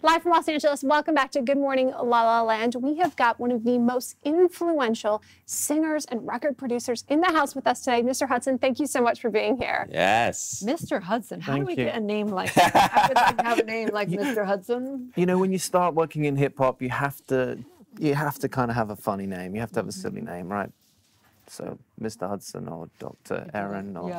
Live from Los Angeles, welcome back to Good Morning LaLa Land. We have got one of the most influential singers and record producers in the house with us today. Mr. Hudson, thank you so much for being here. Yes. Mr. Hudson, how do we you. get a name like that? I would like to have a name like Mr. Hudson. You know, when you start working in hip hop, you have to kind of have a funny name. You have to have a silly name, right? So, Mr. Hudson or Dr. Erin or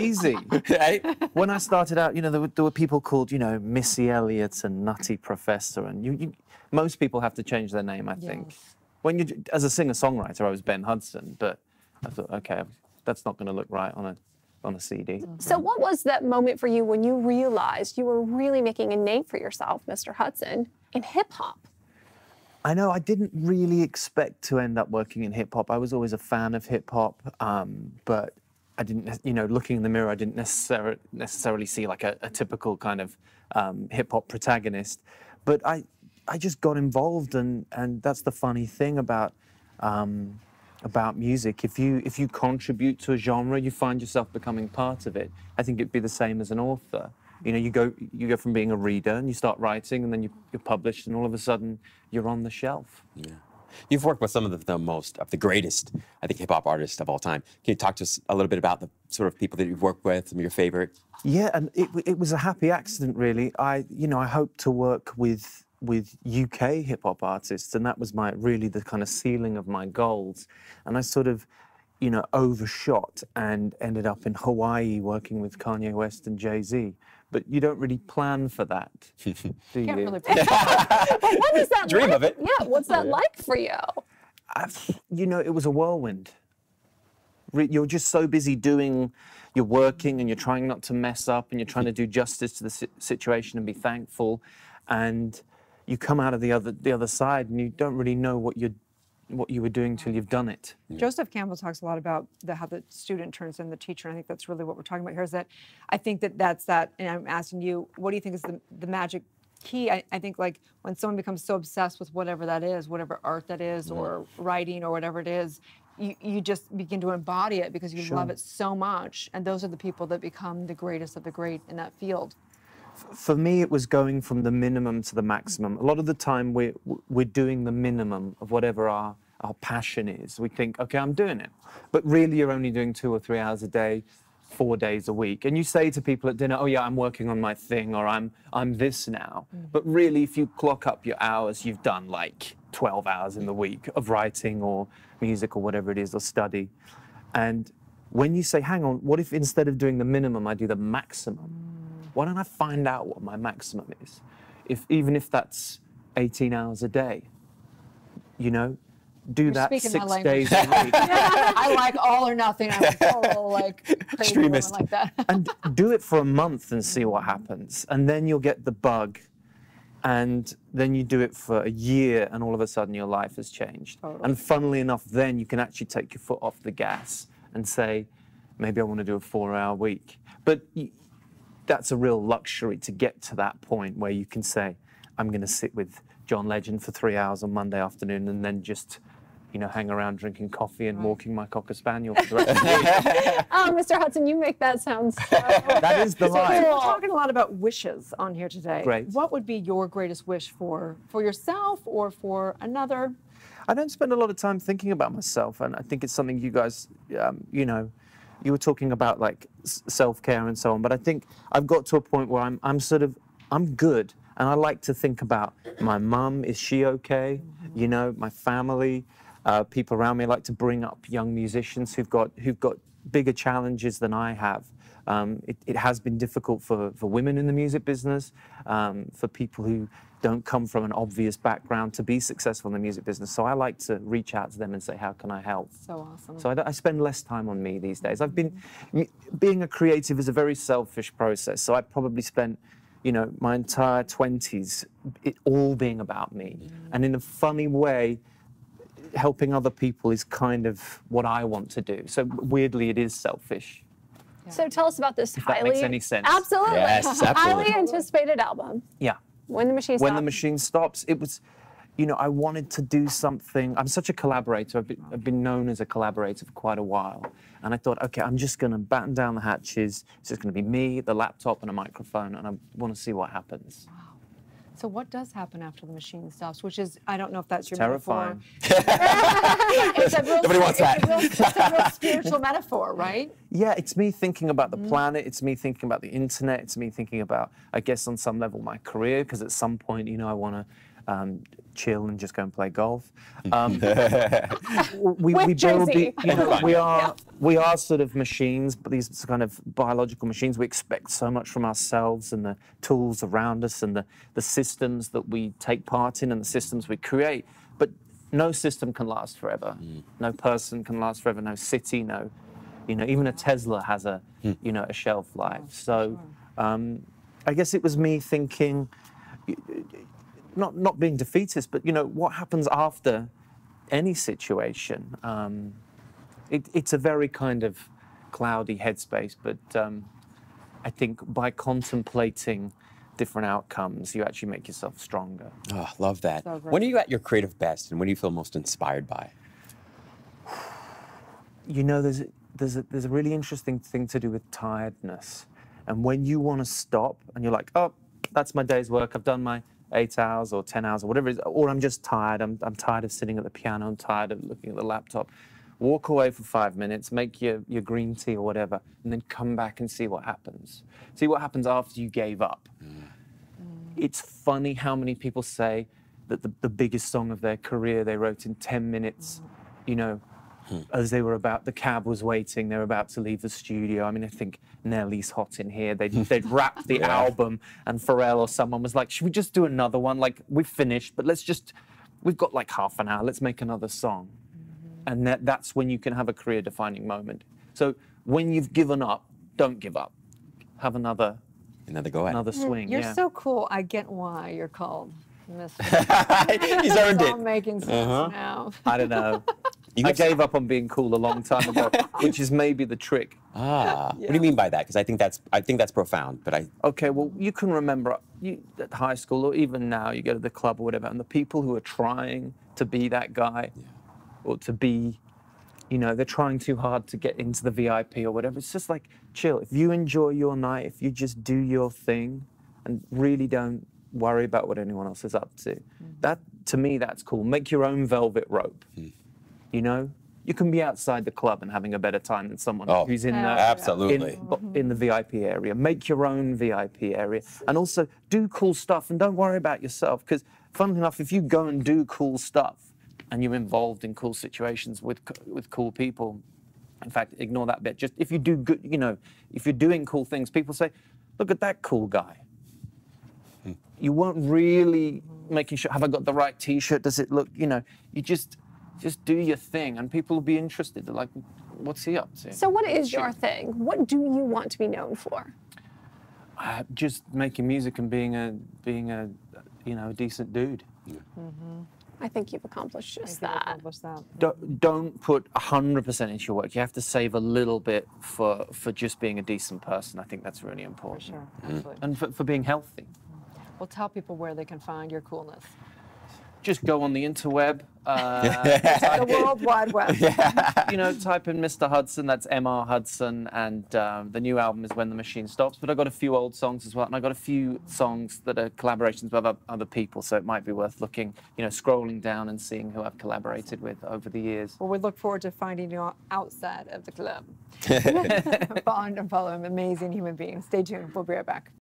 easy. Right? When I started out, you know, there were people called, you know, Missy Elliott and Nutty Professor, and most people have to change their name, I think. Yes. When you, as a singer-songwriter, I was Ben Hudson, but I thought, okay, that's not going to look right on a CD. So what was that moment for you when you realized you were really making a name for yourself, Mr. Hudson, in hip-hop? I know I didn't really expect to end up working in hip hop. I was always a fan of hip hop, but I didn't, you know, looking in the mirror, I didn't necessarily see like a typical kind of hip hop protagonist. But I just got involved, and that's the funny thing about music. If you contribute to a genre, you find yourself becoming part of it. I think it'd be the same as an author. You know, you go from being a reader and you start writing, and then you're published, and all of a sudden you're on the shelf. Yeah. You've worked with some of the greatest, I think, hip-hop artists of all time. Can you talk to us a little bit about the sort of people that you've worked with, some of your favorite? Yeah, and it was a happy accident, really. I hoped to work with UK hip-hop artists, and that was really the kind of ceiling of my goals. And I sort of, you know, overshot and ended up in Hawaii working with Kanye West and Jay-Z. But you don't really plan for that, do you? Can't really plan. But what is that Dream like? of it. Yeah, what's that like for you? You know, it was a whirlwind. You're just so busy you're working, and you're trying not to mess up, and you're trying to do justice to the situation and be thankful. And you come out of the other side, and you don't really know what you were doing till you've done it. Joseph Campbell talks a lot about how the student turns in the teacher, and I think that's really what we're talking about here, is that I think that's that, and I'm asking you, what do you think is the magic key? I think, like, when someone becomes so obsessed with whatever that is, whatever art that is, or writing, or whatever it is, you just begin to embody it because you love it so much, and those are the people that become the greatest of the great in that field. For me, it was going from the minimum to the maximum. A lot of the time, we're doing the minimum of whatever our passion is. We think, okay, I'm doing it. But really, you're only doing 2 or 3 hours a day, 4 days a week. And you say to people at dinner, oh yeah, I'm working on my thing, or I'm this now. But really, if you clock up your hours, you've done like 12 hours in the week of writing or music or whatever it is, or study. And when you say, hang on, what if instead of doing the minimum, I do the maximum? Why don't I find out what my maximum is? Even if that's 18 hours a day, you know? Do that 6 days a week. I like all or nothing. I'm a total, like, crazy woman Extremist. like that. And do it for a month and see what happens. And then you'll get the bug. And then you do it for a year, and all of a sudden your life has changed. Totally. And funnily enough, then you can actually take your foot off the gas and say, maybe I want to do a 4-hour week. But that's a real luxury to get to that point where you can say, I'm going to sit with John Legend for 3 hours on Monday afternoon, and then just, you know, hang around drinking coffee and walking my Cocker Spaniel for the rest of the week. Oh, Mr. Hudson, you make that sound so That is the life. We're talking a lot about wishes on here today. Great. What would be your greatest wish for yourself or for another? I don't spend a lot of time thinking about myself, and I think it's something you guys, you know, you were talking about, like, self-care and so on, but I think I've got to a point where I'm good, and I like to think about my mum, is she okay? You know, my family, people around me. I like to bring up young musicians who've got bigger challenges than I have. It has been difficult for women in the music business, for people who don't come from an obvious background to be successful in the music business. So I like to reach out to them and say, how can I help? So awesome. So I spend less time on me these days. Being a creative is a very selfish process. So I probably spent, you know, my entire 20s, it all being about me. And in a funny way, helping other people is kind of what I want to do. So weirdly, it is selfish. So tell us about this If that makes any sense. Absolutely. Yes, absolutely. Highly anticipated album. Yeah. When the Machine Stops. When the Machine Stops, it was, you know, I wanted to do something. I'm such a collaborator. I've been known as a collaborator for quite a while. And I thought, okay, I'm just going to batten down the hatches. It's just going to be me, the laptop, and a microphone, and I want to see what happens. So what does happen after the machine stops? Which is, I don't know if that's your Terrifying. metaphor. Nobody wants that. It's a real spiritual metaphor, right? Yeah, it's me thinking about the planet. It's me thinking about the internet. It's me thinking about, I guess, on some level, my career. Because at some point, you know, I want to chill and just go and play golf. We build the, you know, we are sort of machines, but these kind of biological machines. We expect so much from ourselves and the tools around us and the systems that we take part in and the systems we create. But no system can last forever. No person can last forever. No city. No, you know, even a Tesla has a, you know, a shelf life. So, I guess it was me thinking. Not being defeatist, but you know what happens after any situation. It's a very kind of cloudy headspace, but I think by contemplating different outcomes, you actually make yourself stronger. Oh, love that. So great. When are you at your creative best, and when do you feel most inspired by? You know, there's a really interesting thing to do with tiredness, and when you want to stop, and you're like, oh, that's my day's work. I've done my 8 hours or 10 hours or whatever it is, or I'm just tired. I'm tired of sitting at the piano. I'm tired of looking at the laptop. Walk away for 5 minutes, make your green tea or whatever, and then come back and see what happens. See what happens after you gave up. It's funny how many people say that the biggest song of their career they wrote in 10 minutes, you know, as they were the cab was waiting, they were about to leave the studio. I mean, I think Nelly's hot in here. They'd wrapped the album, and Pharrell or someone was like, should we just do another one? Like, we've finished, but we've got like half an hour, let's make another song. And that's when you can have a career-defining moment. So when you've given up, don't give up. Have another go at it. Another swing. You're so cool. I get why you're called Mr. He's earned It's it. all making sense now. I don't know. I gave up on being cool a long time ago, which is maybe the trick. What do you mean by that? Because I think that's profound. But Okay, well, you can remember at high school or even now, you go to the club or whatever, and the people who are trying to be that guy or to be, you know, they're trying too hard to get into the VIP or whatever. It's just like, chill. If you enjoy your night, if you just do your thing and really don't worry about what anyone else is up to, that, to me, that's cool. Make your own velvet rope. You know, you can be outside the club and having a better time than someone who's in absolutely in the VIP area. Make your own VIP area, and also do cool stuff. And don't worry about yourself, because, funnily enough, if you go and do cool stuff and you're involved in cool situations with cool people, in fact, ignore that bit. Just if you do good, you know, if you're doing cool things, people say, "Look at that cool guy." You weren't really making sure, have I got the right T-shirt? Does it look, you know? You just do your thing, and people will be interested. They're like, what's he up to? So what is your thing? What do you want to be known for? Just making music and being a you know, a decent dude. I think you've accomplished just that. Don't put 100% into your work. You have to save a little bit for just being a decent person. I think that's really important. For sure, absolutely. And for being healthy. Well, tell people where they can find your coolness. Just go on the interweb. The World Wide Web. You know, type in Mr. Hudson, that's Mr. Hudson, and the new album is When the Machine Stops. But I've got a few old songs as well, and I've got a few songs that are collaborations with other people, so it might be worth looking, you know, scrolling down and seeing who I've collaborated with over the years. Well, we look forward to finding you outside of the club. Follow him, amazing human being. Stay tuned. We'll be right back.